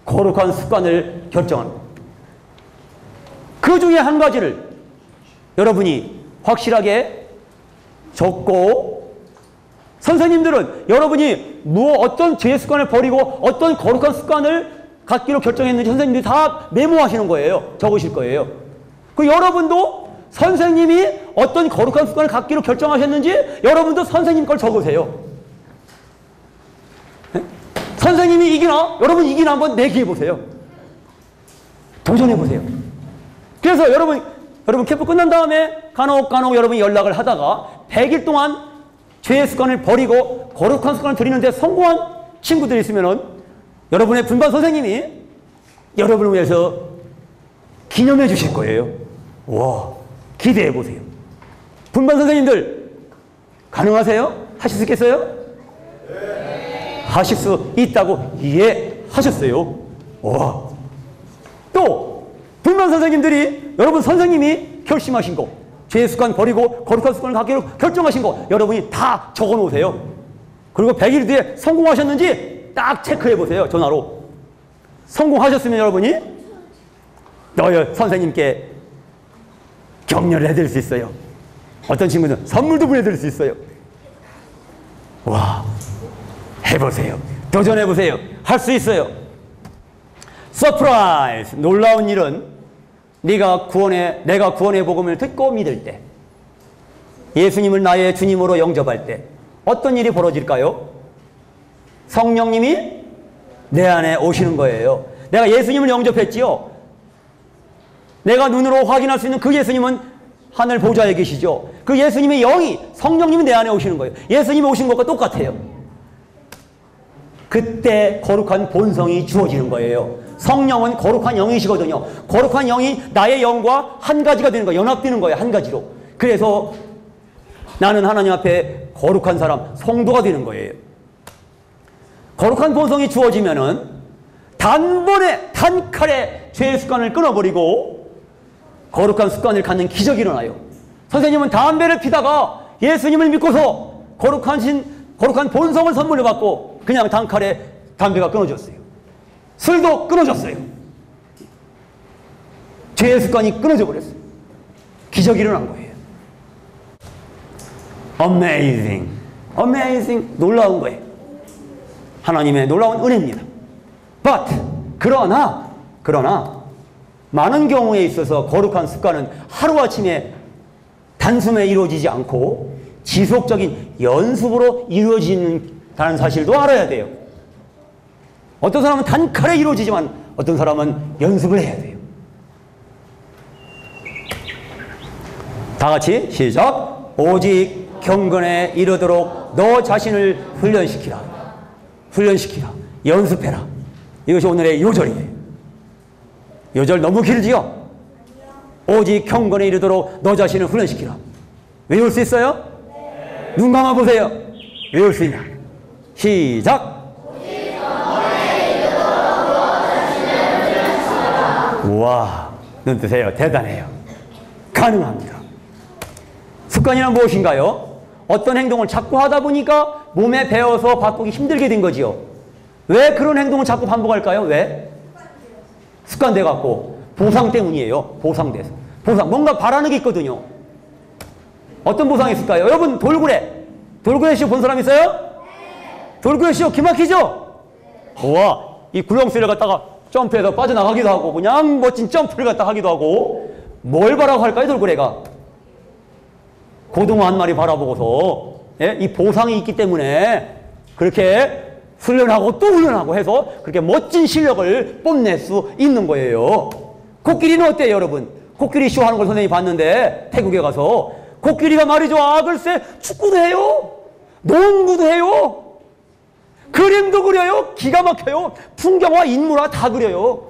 거룩한 습관을 결정하는 거예요. 그 중에 한 가지를 여러분이 확실하게 적고 선생님들은 여러분이 어떤 죄의 습관을 버리고 어떤 거룩한 습관을 갖기로 결정했는지 선생님들이 다 메모하시는 거예요. 적으실 거예요. 그 여러분도 선생님이 어떤 거룩한 습관을 갖기로 결정하셨는지 여러분도 선생님 걸 적으세요. 네? 선생님이 이기나? 여러분 이기나 한번 내기해 보세요. 도전해 보세요. 그래서 여러분 캠프 끝난 다음에 간혹 여러분이 연락을 하다가 100일 동안 죄의 습관을 버리고 거룩한 습관을 들이는데 성공한 친구들이 있으면은 여러분의 분반 선생님이 여러분을 위해서 기념해 주실 거예요. 와, 기대해 보세요. 분반 선생님들 가능하세요? 하실 수 있겠어요? 네. 하실 수 있다고 이해하셨어요. 와. 또 분반 선생님들이 여러분 선생님이 결심하신 거 죄의 습관 버리고 거룩한 습관을 갖기로 결정하신 거 여러분이 다 적어 놓으세요. 그리고 100일 뒤에 성공하셨는지 딱 체크해 보세요. 전화로. 성공하셨으면 여러분이 선생님께 격려를 해드릴 수 있어요. 어떤 친구는 선물도 보내드릴 수 있어요. 와, 해보세요. 도전해보세요. 할 수 있어요. 서프라이즈! 놀라운 일은 내가 구원의 복음을 듣고 믿을 때 예수님을 나의 주님으로 영접할 때 어떤 일이 벌어질까요? 성령님이 내 안에 오시는 거예요. 내가 예수님을 영접했지요. 내가 눈으로 확인할 수 있는 그 예수님은 하늘 보좌에 계시죠. 그 예수님의 영이, 성령님이 내 안에 오시는 거예요. 예수님이 오신 것과 똑같아요. 그때 거룩한 본성이 주어지는 거예요. 성령은 거룩한 영이시거든요. 거룩한 영이 나의 영과 한 가지가 되는 거예요. 연합되는 거예요. 한 가지로. 그래서 나는 하나님 앞에 거룩한 사람, 성도가 되는 거예요. 거룩한 본성이 주어지면은 단번에, 단칼에 죄의 습관을 끊어버리고 거룩한 습관을 갖는 기적이 일어나요. 선생님은 담배를 피다가 예수님을 믿고서 거룩한 본성을 선물로 받고 그냥 단칼에 담배가 끊어졌어요. 술도 끊어졌어요. 죄의 습관이 끊어져 버렸어요. 기적이 일어난 거예요. Amazing. Amazing. 놀라운 거예요. 하나님의 놀라운 은혜입니다. But 그러나 많은 경우에 있어서 거룩한 습관은 하루아침에 단숨에 이루어지지 않고 지속적인 연습으로 이루어진다는 사실도 알아야 돼요. 어떤 사람은 단칼에 이루어지지만 어떤 사람은 연습을 해야 돼요. 다 같이 시작. 오직 경건에 이르도록 너 자신을 훈련시키라. 연습해라. 이것이 오늘의 요절이에요. 요절 너무 길지요? 오직 경건에 이르도록 너 자신을 훈련시키라. 외울 수 있어요? 네. 눈 감아 보세요. 외울 수 있냐? 시작. 우와, 눈 뜨세요. 대단해요. 가능합니다. 습관이란 무엇인가요? 어떤 행동을 자꾸 하다 보니까 몸에 배어서 바꾸기 힘들게 된 거지요. 왜 그런 행동을 자꾸 반복할까요? 왜? 습관돼 갖고 보상 때문이에요. 보상돼서. 보상. 뭔가 바라는 게 있거든요. 어떤 보상이 있을까요? 여러분 돌고래 쇼 본 사람 있어요? 돌고래 쇼 기막히죠? 우와, 이 굴렁쇠를 갖다가 점프해서 빠져나가기도 하고 그냥 멋진 점프를 갖다 하기도 하고 뭘 바라고 할까요? 돌고래가 고등어 한 마리 바라보고서 이 보상이 있기 때문에 그렇게 훈련하고 또 훈련하고 해서 그렇게 멋진 실력을 뽐낼 수 있는 거예요. 코끼리는 어때요, 여러분? 코끼리 쇼 하는 걸 선생님이 봤는데 태국에 가서 코끼리가 말이죠. 글쎄 축구도 해요. 농구도 해요. 그림도 그려요. 기가 막혀요. 풍경화 인물화 다 그려요.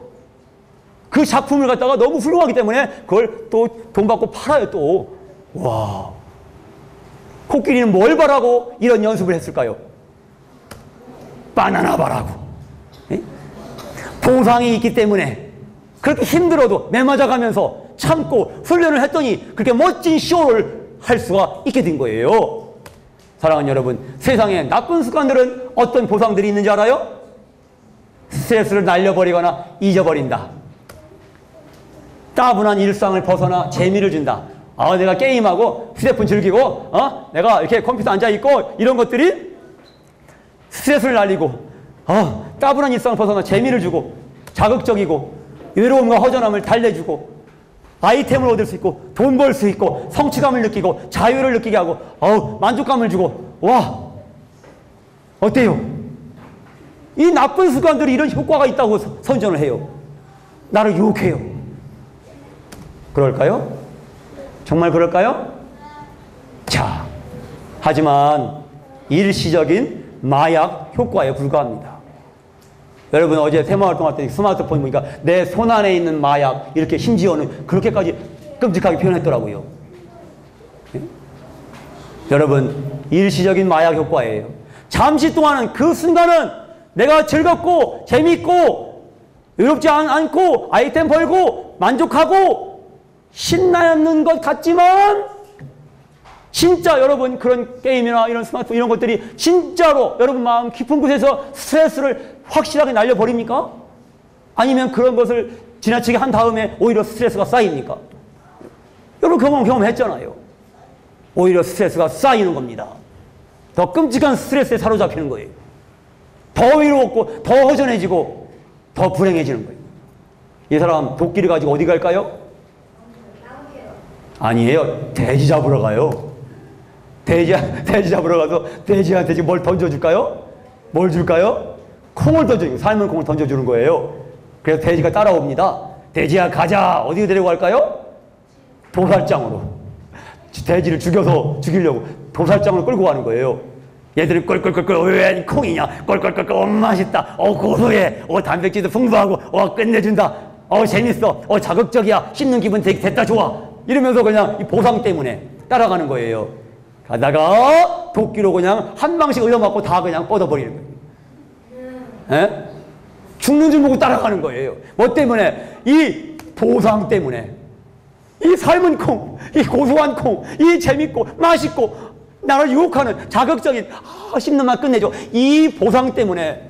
그 작품을 갖다가 너무 훌륭하기 때문에 그걸 또 돈 받고 팔아요 또. 와, 코끼리는 뭘 바라고 이런 연습을 했을까요? 바나나 바라고. 보상이 있기 때문에 그렇게 힘들어도 매맞아가면서 참고 훈련을 했더니 그렇게 멋진 쇼를 할 수가 있게 된 거예요. 사랑하는 여러분, 세상에 나쁜 습관들은 어떤 보상들이 있는지 알아요? 스트레스를 날려버리거나 잊어버린다. 따분한 일상을 벗어나 재미를 준다. 내가 게임하고 휴대폰 즐기고 내가 이렇게 컴퓨터 앉아있고 이런 것들이 스트레스를 날리고 따분한 일상을 벗어나 재미를 주고 자극적이고 외로움과 허전함을 달래주고 아이템을 얻을 수 있고 돈 벌 수 있고 성취감을 느끼고 자유를 느끼게 하고 만족감을 주고 와, 어때요? 이 나쁜 습관들이 이런 효과가 있다고 선전을 해요. 나를 유혹해요. 그럴까요? 정말 그럴까요? 자, 하지만 일시적인 마약 효과에 불과합니다. 여러분 어제 새마을동화 때 스마트폰 보니까 내 손 안에 있는 마약 이렇게 심지어는 그렇게까지 끔찍하게 표현했더라고요. 네? 여러분 일시적인 마약 효과예요. 잠시 동안은 그 순간은 내가 즐겁고 재밌고 외롭지 않고 아이템 벌고 만족하고 신나는 것 같지만 진짜 여러분 그런 게임이나 이런 스마트폰 이런 것들이 진짜로 여러분 마음 깊은 곳에서 스트레스를 확실하게 날려버립니까? 아니면 그런 것을 지나치게 한 다음에 오히려 스트레스가 쌓입니까? 여러분 경험했잖아요. 오히려 스트레스가 쌓이는 겁니다. 더 끔찍한 스트레스에 사로잡히는 거예요. 더 외로웠고 더 허전해지고 더 불행해지는 거예요. 이 사람 도끼를 가지고 어디 갈까요? 아니에요. 돼지 잡으러 가요. 돼지 잡으러 가서 돼지한테 지금 뭘 던져줄까요? 뭘 줄까요? 콩을 던져주고, 삶은 콩을 던져주는 거예요. 그래서 돼지가 따라옵니다. 돼지야, 가자. 어디로 데리고 갈까요? 도살장으로. 돼지를 죽이려고 도살장으로 끌고 가는 거예요. 얘들은 꿀꿀꿀꿀, 왜 콩이냐? 꿀꿀꿀꿀, 맛있다. 고소해. 단백질도 풍부하고, 끝내준다. 재밌어. 자극적이야. 씹는 기분 되게 됐다, 좋아. 이러면서 그냥 이 보상 때문에 따라가는 거예요. 가다가 도끼로 그냥 한 방씩 얻어맞고 다 그냥 뻗어버리는 거예요. 에? 죽는 줄 보고 따라가는 거예요. 뭐 때문에? 이 보상 때문에. 이 삶은 콩, 이 고소한 콩, 이 재밌고 맛있고 나를 유혹하는 자극적인 씹는 맛 끝내줘. 이 보상 때문에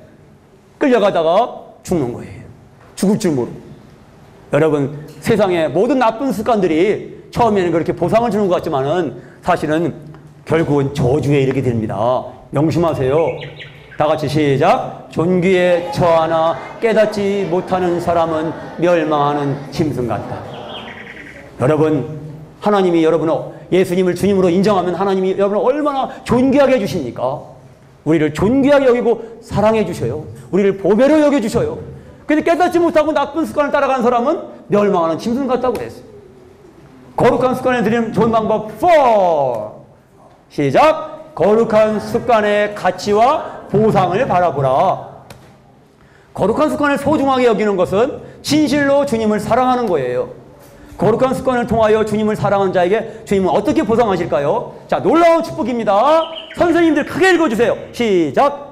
끌려가다가 죽는 거예요. 죽을 줄 모르고. 여러분, 세상의 모든 나쁜 습관들이 처음에는 그렇게 보상을 주는 것 같지만은 사실은 결국은 저주에 이르게 됩니다. 명심하세요. 다 같이 시작. 존귀에 처하나 깨닫지 못하는 사람은 멸망하는 짐승 같다. 여러분, 하나님이 여러분을, 예수님을 주님으로 인정하면 하나님이 여러분을 얼마나 존귀하게 해주십니까? 우리를 존귀하게 여기고 사랑해 주셔요. 우리를 보배로 여겨주셔요. 근데 깨닫지 못하고 나쁜 습관을 따라가는 사람은 멸망하는 짐승 같다고 그랬어요. 거룩한 습관에 드리는 좋은 방법 4. 시작. 거룩한 습관의 가치와 보상을 바라보라. 거룩한 습관을 소중하게 여기는 것은 진실로 주님을 사랑하는 거예요. 거룩한 습관을 통하여 주님을 사랑하는 자에게 주님은 어떻게 보상하실까요? 자, 놀라운 축복입니다. 선생님들 크게 읽어주세요. 시작.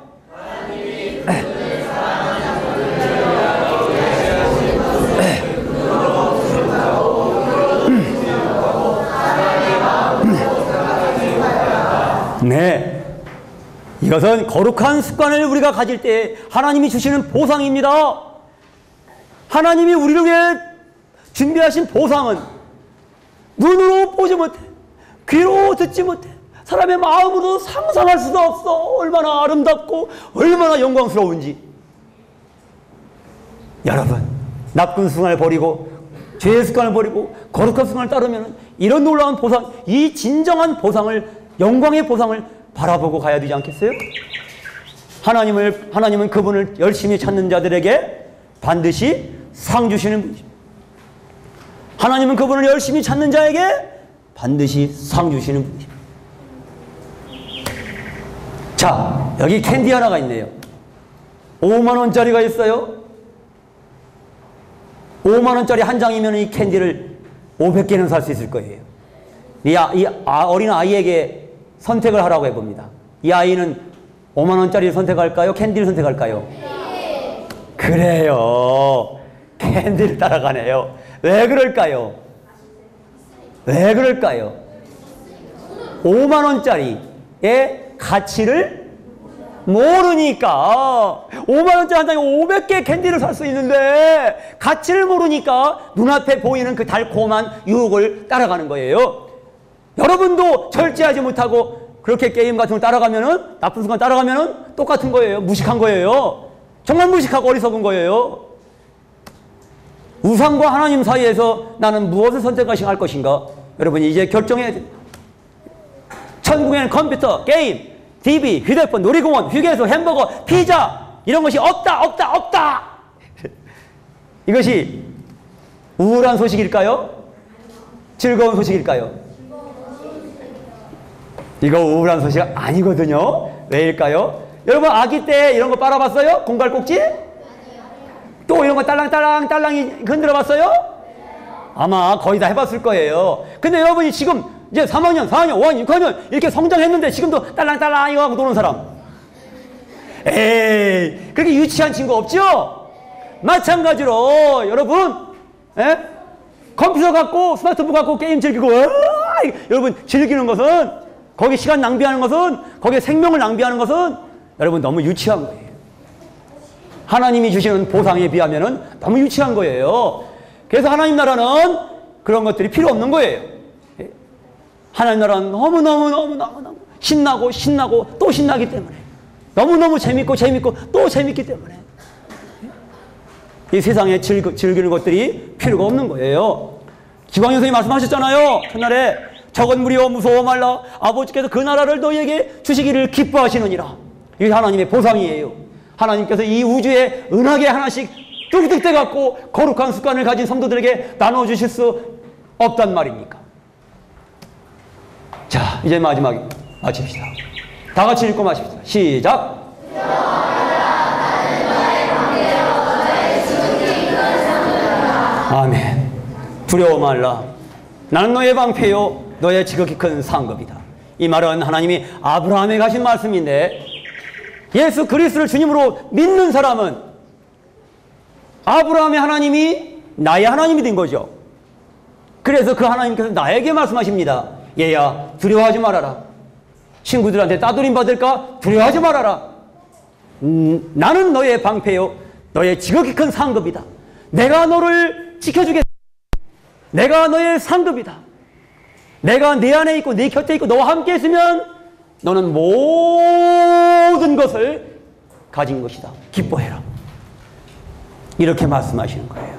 네, 이것은 거룩한 습관을 우리가 가질 때 하나님이 주시는 보상입니다. 하나님이 우리를 위해 준비하신 보상은 눈으로 보지 못해, 귀로 듣지 못해, 사람의 마음으로 상상할 수도 없어. 얼마나 아름답고 얼마나 영광스러운지. 여러분, 나쁜 습관을 버리고 죄의 습관을 버리고 거룩한 습관을 따르면 이런 놀라운 보상, 이 진정한 보상을, 영광의 보상을 바라보고 가야 되지 않겠어요? 하나님은 그분을 열심히 찾는 자들에게 반드시 상 주시는 분이십니다. 하나님은 그분을 열심히 찾는 자에게 반드시 상 주시는 분이십니다. 자, 여기 캔디 하나가 있네요. 5만원짜리가 있어요. 5만원짜리 한 장이면 이 캔디를 500개는 살 수 있을 거예요. 이 어린 아이에게 선택을 하라고 해봅니다. 이 아이는 5만원짜리를 선택할까요? 캔디를 선택할까요? 네. 그래요. 캔디를 따라가네요. 왜 그럴까요? 왜 그럴까요? 5만원짜리의 가치를 모르니까. 5만원짜리 한 장에 500개 캔디를 살 수 있는데 가치를 모르니까 눈앞에 보이는 그 달콤한 유혹을 따라가는 거예요. 여러분도 절제하지 못하고 그렇게 게임 같은 걸 따라가면은, 나쁜 습관 따라가면은 똑같은 거예요. 무식한 거예요. 정말 무식하고 어리석은 거예요. 우상과 하나님 사이에서 나는 무엇을 선택할 것인가? 여러분이 이제 결정해야 됩니다. 천국에는 컴퓨터, 게임, TV, 휴대폰, 놀이공원, 휴게소, 햄버거, 피자 이런 것이 없다, 없다, 없다. 이것이 우울한 소식일까요? 즐거운 소식일까요? 이거 우울한 소식 아니거든요. 왜일까요? 여러분, 아기 때 이런 거 빨아봤어요? 공갈 꼭지? 또 이런 거 딸랑딸랑이 흔들어 봤어요? 아마 거의 다 해봤을 거예요. 근데 여러분이 지금 이제 3학년, 4학년, 5학년, 6학년 이렇게 성장했는데 지금도 딸랑딸랑 이거 하고 노는 사람. 에이, 그렇게 유치한 친구 없죠? 마찬가지로 여러분, 컴퓨터 갖고 스마트폰 갖고 게임 즐기고 여러분 즐기는 것은, 거기 시간 낭비하는 것은, 거기에 생명을 낭비하는 것은 여러분 너무 유치한 거예요. 하나님이 주시는 보상에 비하면 너무 유치한 거예요. 그래서 하나님 나라는 그런 것들이 필요 없는 거예요. 하나님 나라는 너무너무 신나고 또 신나기 때문에, 너무너무 재밌고 또 재밌기 때문에 이 세상에 즐기는 것들이 필요가 없는 거예요. 기광현 선생님이 말씀하셨잖아요. 첫날에 적은 무리여 무서워 말라. 아버지께서 그 나라를 너희에게 주시기를 기뻐하시느니라. 이게 하나님의 보상이에요. 하나님께서 이 우주에 은하계 하나씩 뚝뚝 떼갖고 거룩한 습관을 가진 성도들에게 나눠주실 수 없단 말입니까? 자, 이제 마지막에 마칩시다. 다 같이 읽고 마칩시다. 시작. 아멘. 두려워 말라. 나는 너의 방패요 너의 지극히 큰 상급이다. 이 말은 하나님이 아브라함에 가신 말씀인데, 예수 그리스도를 주님으로 믿는 사람은 아브라함의 하나님이 나의 하나님이 된 거죠. 그래서 그 하나님께서 나에게 말씀하십니다. 얘야, 두려워하지 말아라. 친구들한테 따돌림 받을까? 두려워하지 말아라. 나는 너의 방패요 너의 지극히 큰 상급이다. 내가 너를 지켜주겠다. 내가 너의 상급이다. 내가 내 안에 있고 내 곁에 있고 너와 함께 있으면 너는 모든 것을 가진 것이다. 기뻐해라. 이렇게 말씀하시는 거예요.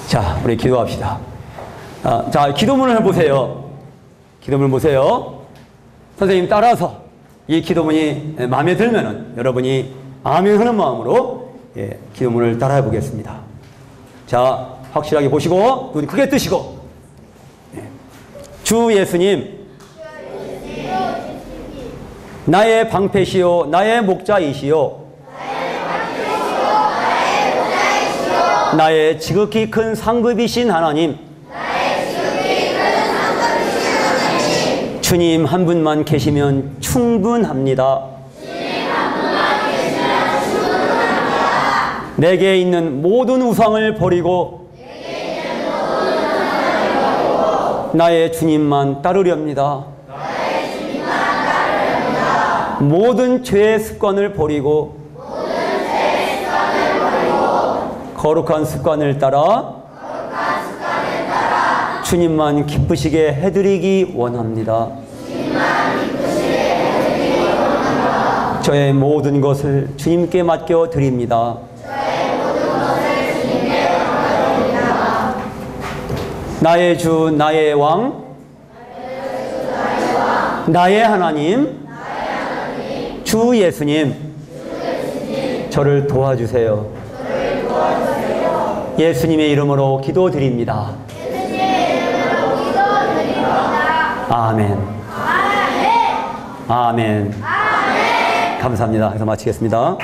자, 우리 기도합시다. 자, 기도문을 보세요. 기도문을 보세요. 선생님 따라서 이 기도문이 마음에 들면은 여러분이 아멘 하는 마음으로 기도문을 따라해 보겠습니다. 자, 확실하게 보시고 눈 크게 뜨시고, 주 예수님, 나의 방패시요 나의 목자이시요 나의 지극히 큰 상급이신 하나님, 주님 한 분만 계시면 충분합니다. 내게 있는 모든 우상을 버리고 나의 주님만 따르렵니다. 모든 죄의 습관을 버리고 거룩한 습관을 따라 주님만 기쁘시게 해드리기 원합니다. 저의 모든 것을 주님께 맡겨 드립니다. 나의 주, 나의 왕, 나의 하나님, 주 예수님, 저를 도와주세요. 예수님의 이름으로 기도드립니다. 아멘. 아멘. 감사합니다. 해서 마치겠습니다.